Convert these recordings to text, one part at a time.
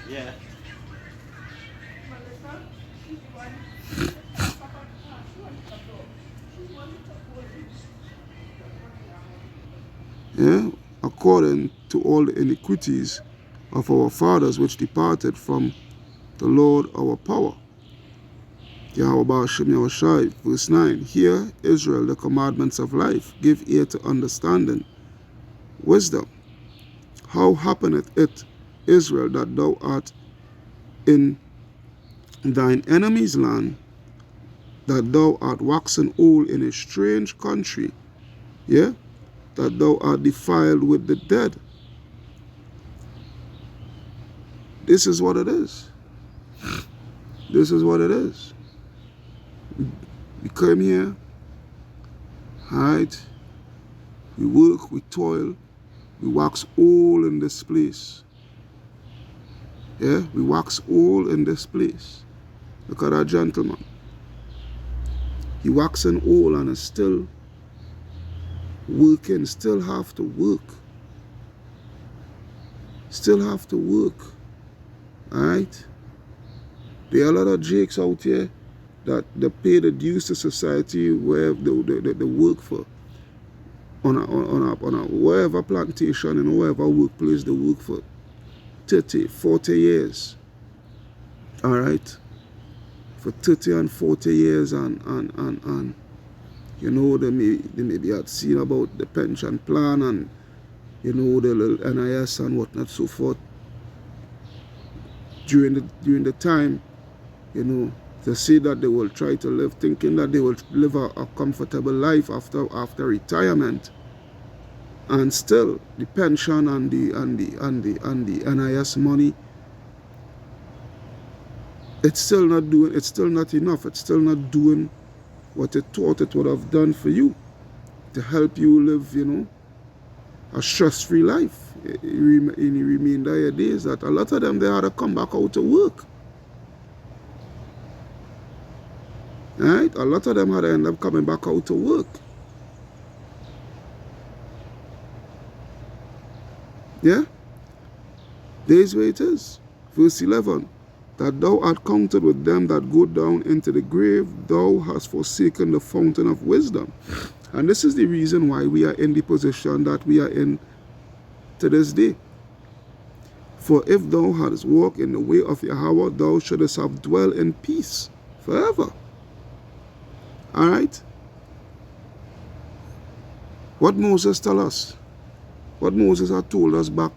Yeah. Yeah, according to all the iniquities of our fathers which departed from the Lord our power. Yahweh Ba'ashem Yahushai, verse 9. Hear, Israel, the commandments of life. Give ear to understanding, wisdom. How happeneth it, Israel, that thou art in thine enemy's land, that thou art waxen old in a strange country, yeah, that thou art defiled with the dead. This is what it is. This is what it is. We come here, right? We work, we toil, we wax old in this place. Yeah, we wax old in this place. Look at that gentleman. He waxing old and is still working, still have to work. Still have to work. Alright? There are a lot of jakes out here that they pay the dues to society where they work for. On a wherever plantation and wherever workplace they work for 30, 40 years. Alright? For 30 and 40 years and you know, they may be had seen about the pension plan and you know the little NIS and whatnot so forth. During the time, you know, they say that they will try to live, thinking that they will live a comfortable life after retirement, and still the pension and the NIS money, it's still not enough. It's still not doing what it thought it would have done for you to help you live, you know, a stress-free life in the remainder of your days. That a lot of them, they had to come back out to work. Right? A lot of them had to end up coming back out to work. Yeah? There's where it is. Verse 11. That thou art counted with them that go down into the grave, thou hast forsaken the fountain of wisdom. And this is the reason why we are in the position that we are in to this day. For if thou hadst walked in the way of Yahweh, thou shouldst have dwelt in peace forever. Alright? What Moses tell us? What Moses had told us back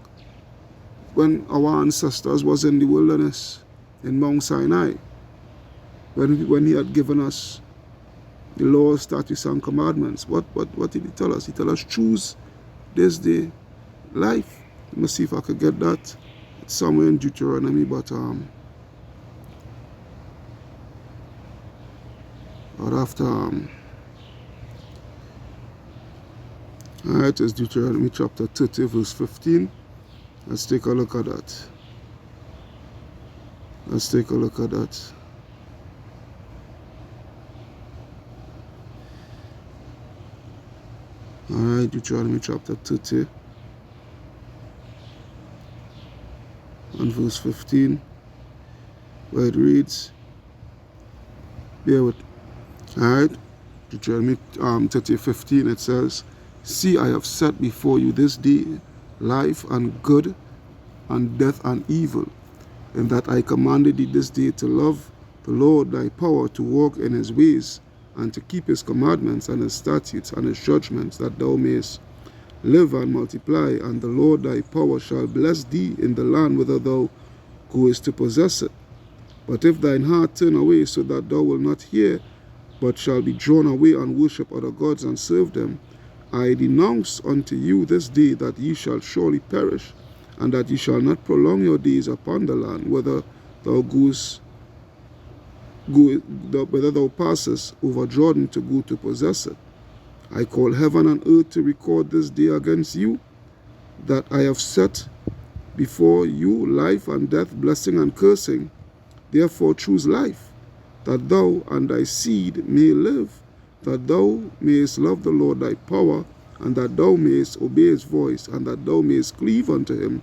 when our ancestors was in the wilderness in Mount Sinai, when he had given us the laws, statutes, and commandments. What did he tell us? He tell us, choose this day life. Let me see if I could get that. It's somewhere in Deuteronomy, but after alright, it's Deuteronomy chapter 30 verse 15. Let's take a look at that. Let's take a look at that. Alright, Deuteronomy chapter 30 and verse 15, where it reads, bear with. Alright, Deuteronomy 30:15, it says, see, I have set before you this day life and good, and death and evil, and that I commanded thee this day to love the Lord thy power, to walk in his ways, and to keep his commandments and his statutes and his judgments, that thou mayest live and multiply, and the Lord thy power shall bless thee in the land whither thou goest to possess it. But if thine heart turn away, so that thou wilt not hear, but shall be drawn away and worship other gods and serve them, I denounce unto you this day that ye shall surely perish, and that ye shall not prolong your days upon the land whither thou whether thou passest over Jordan to go to possess it. I call heaven and earth to record this day against you, that I have set before you life and death, blessing and cursing. Therefore choose life, that thou and thy seed may live, that thou mayest love the Lord thy power, and that thou mayest obey his voice, and that thou mayest cleave unto him.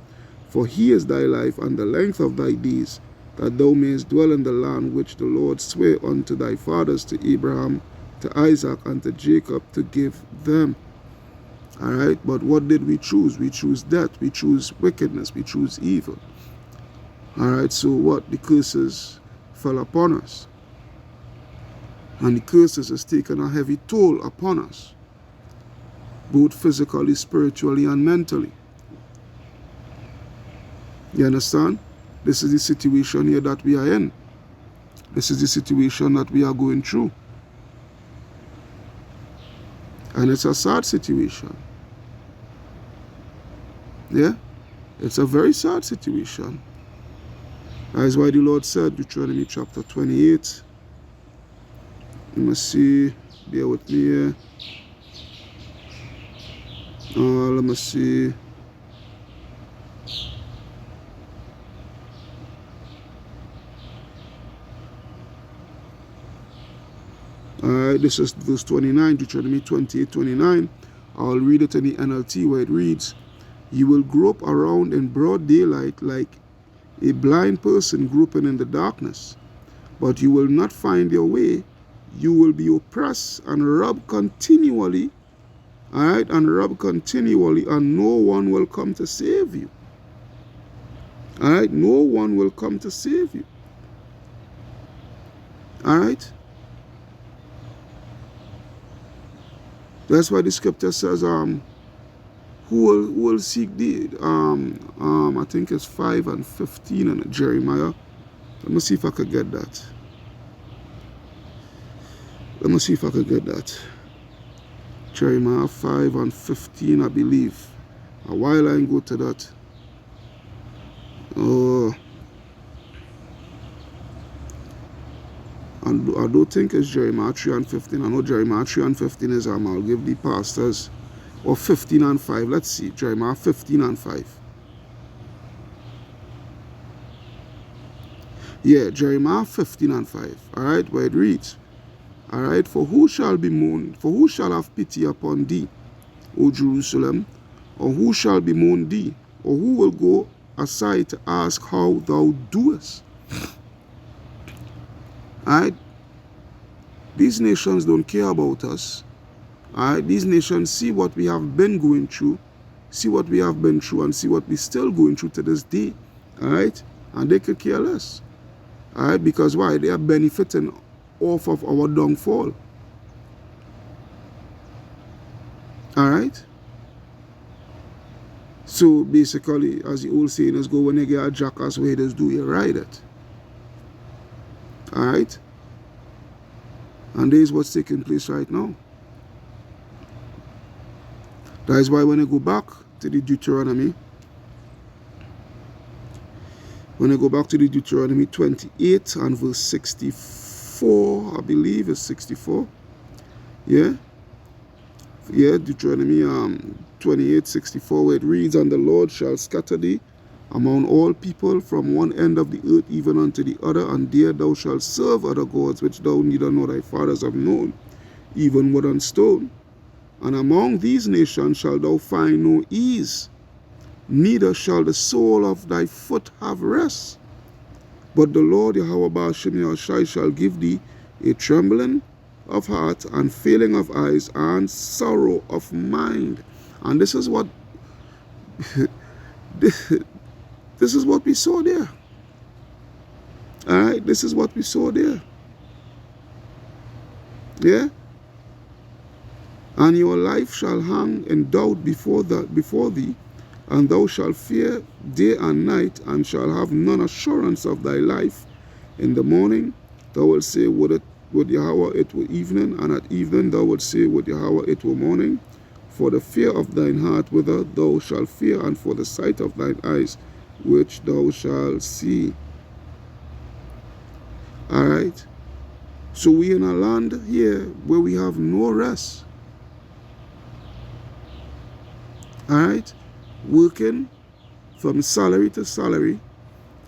For he is thy life and the length of thy days, that thou mayest dwell in the land which the Lord sware unto thy fathers, to Abraham, to Isaac, and to Jacob, to give them. All right, but what did we choose? We choose death, we choose wickedness, we choose evil. All right, so what? The curses fell upon us. And the curses has taken a heavy toll upon us, both physically, spiritually, and mentally. You understand? This is the situation here that we are in. This is the situation that we are going through. And it's a sad situation. Yeah? It's a very sad situation. That is why the Lord said, Deuteronomy chapter 28. Let me see. Bear with me here. Let me see. This is verse 29, Deuteronomy 28:29. I'll read it in the NLT where it reads, "You will grope around in broad daylight like a blind person groping in the darkness, but you will not find your way. You will be oppressed and robbed continually, all right, and robbed continually, and no one will come to save you." All right, no one will come to save you. All right. That's why the scripture says, who will seek thee? I think it's 5 and 15 in Jeremiah. Let me see if I could get that. Let me see if I could get that. Jeremiah 5 and 15, I believe. A while I go to that. I don't think it's Jeremiah 3 and 15. I know Jeremiah 3 and 15 is, I'll give the pastors, or 15 and 5. Let's see, Jeremiah 15 and 5. Yeah, Jeremiah 15 and 5. All right, where it reads, all right, for who shall have pity upon thee, O Jerusalem? Or who shall bemoan thee? Or who will go aside to ask how thou doest? Alright, these nations don't care about us. Alright, these nations see what we have been going through, see what we have been through, and see what we're still going through to this day. Alright, and they could care less. Alright, because why? They are benefiting off of our downfall. Alright, so basically, as the old saying is, go when you get a jackass, where does do you ride it? Alright, and this is what's taking place right now. That is why when I go back to the Deuteronomy, when I go back to the Deuteronomy 28 and verse 64, I believe it's 64. Yeah, Deuteronomy 28:64, where it reads, "And the Lord shall scatter thee among all people from one end of the earth even unto the other, and there thou shalt serve other gods which thou neither nor thy fathers have known, even wood and stone. And among these nations shalt thou find no ease, neither shall the sole of thy foot have rest. But the Lord Yahweh Ba'ashem Yahushai shall give thee a trembling of heart, and failing of eyes, and sorrow of mind." And this is what this is what we saw there. Alright, this is what we saw there. Yeah? And your life shall hang in doubt before thee, and thou shalt fear day and night, and shalt have none assurance of thy life. In the morning thou wilt say, would Yahweh it were evening, and at evening thou wilt say, would Yahweh it were morning. For the fear of thine heart whither thou shalt fear, and for the sight of thine eyes which thou shalt see. Alright? So we in a land here where we have no rest. Alright? Working from salary to salary.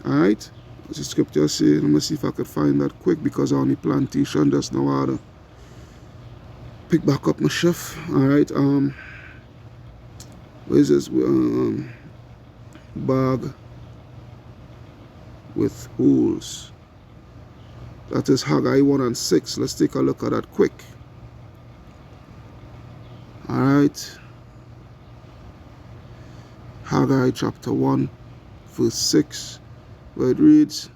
Alright? As the scripture says, let me see if I could find that quick, because on the plantation just now I had to pick back up my shift. Alright, where is this? Bag with holes. That is Haggai 1 and 6. Let's take a look at that quick. Alright. Haggai chapter 1, verse 6, where it reads,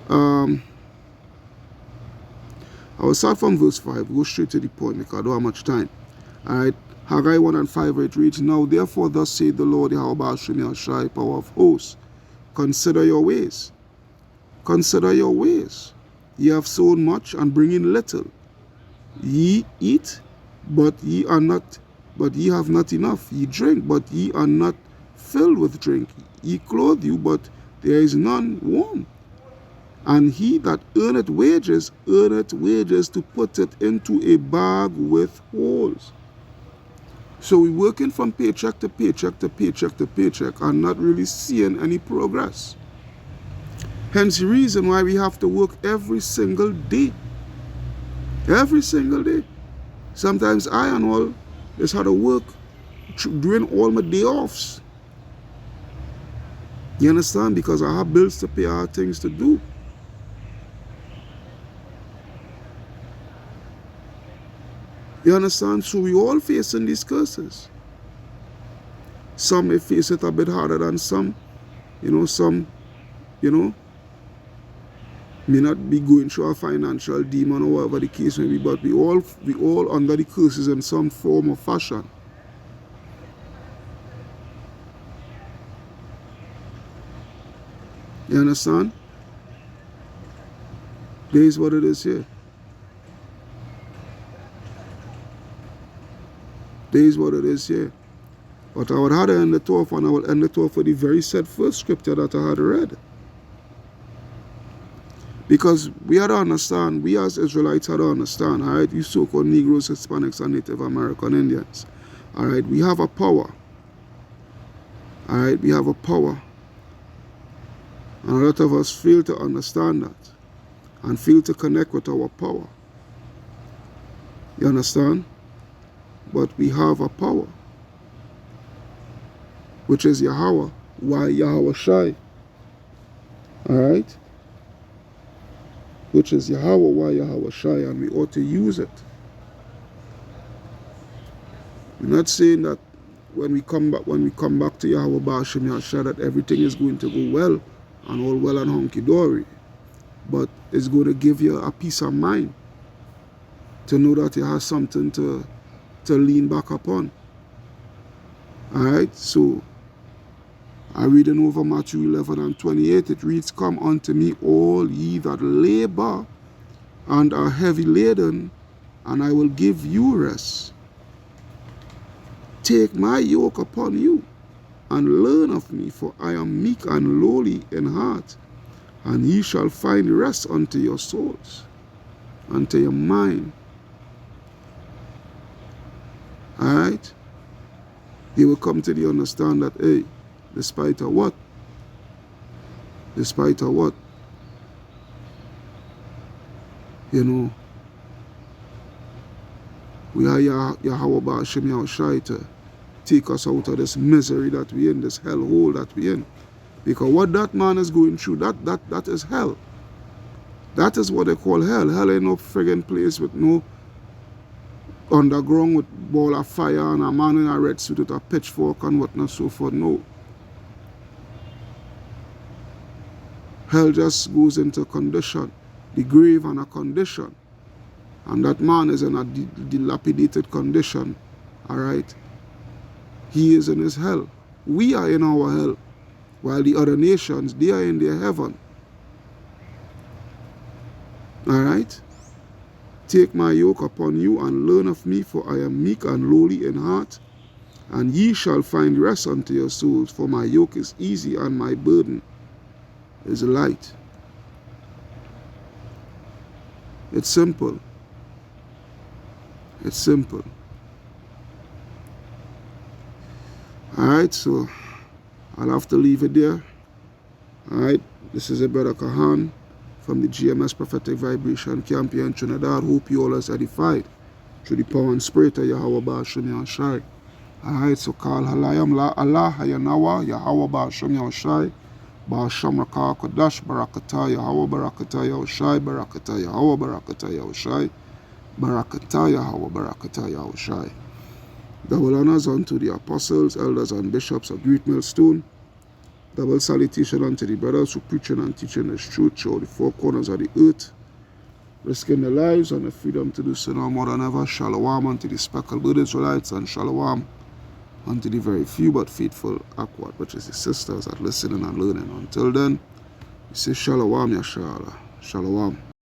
I will start from verse 5, go straight to the point because I don't have much time. Alright, Haggai 1 and 5, where it reads, Now therefore thus saith the Lord Yahweh Ba'ashem Yahushai, power of hosts, consider your ways. Consider your ways. Ye have sown much and bring in little. Ye eat, but ye have not enough. Ye drink, but ye are not filled with drink. Ye clothe you, but there is none warm. And he that earneth wages to put it into a bag with holes. So we're working from paycheck to paycheck to paycheck to paycheck and not really seeing any progress. Hence the reason why we have to work every single day. Every single day. Sometimes I and all just had to work during all my day offs. You understand? Because I have bills to pay, I have things to do. You understand? So we all facing these curses. Some may face it a bit harder than some. Some, may not be going through a financial demon or whatever the case may be, but we all under the curses in some form or fashion. You understand? There is what it is here. There is what it is here. But I would have to end it off, and I will end it off with the very said first scripture that I had read. Because we had to understand, we as Israelites had to understand, all right, you so-called Negroes, Hispanics, and Native American Indians, all right, we have a power. All right, we have a power. And a lot of us fail to understand that and fail to connect with our power. You understand? But we have a power, which is Yahweh. Why Yahweh Shai? All right? Which is Yahweh, why Yahweh Shai, and we ought to use it. We're not saying that when we come back to Yahweh Ba'ashem Yahushai that everything is going to go well and all well and hunky-dory. But it's going to give you a peace of mind to know that you have something to lean back upon. Alright, so I reading over Matthew 11 and 28, it reads, Come unto me all ye that labor and are heavy laden, and I will give you rest. Take my yoke upon you, and learn of me, for I am meek and lowly in heart, and ye shall find rest unto your souls, unto your mind. Alright? You will come to the understand that, hey, despite of what? Despite of what? We are Yahweh Ba'ashem Yahushai to take us out of this misery that we're in, this hellhole that we're in. Because what that man is going through, that is hell. That is what they call hell. Hell ain't no friggin' place with no underground with ball of fire and a man in a red suit with a pitchfork and whatnot, so forth. No. Hell just goes into condition. the grave and a condition. And that man is in a dilapidated condition. Alright? He is in his hell. We are in our hell. While the other nations, they are in their heaven. Alright? Take my yoke upon you and learn of me, for I am meek and lowly in heart, and ye shall find rest unto your souls, for my yoke is easy and my burden is light. It's simple. It's simple. Alright, so I'll have to leave it there. Alright, this is a brother Kahan from the GMS Prophetic Vibration Camp here in Trinidad. Hope you all are edified through the power and spirit of Yahweh Ba'ashem Yahushai. Alright, so call Halayam La Allah Hayanawa Yahweh Ba'ashem Yahushai Ba'ashem Rakah Kodash Barakatah Yahweh Barakatah Yahushai Barakatah Yahweh Barakatah Yahushai Barakatah Yahweh Barakatah Yahushai. Double honors unto the apostles, elders, and bishops of Great Millstone. Double salutation unto the brothers who preaching and teaching this truth through the four corners of the earth, risking their lives and the freedom to do so now more than ever. Shalom unto the speckled Israelites, and shalom unto the very few but faithful Akwat, which is the sisters that listening and learning. Until then, we say shalom, Yashala. Shalom.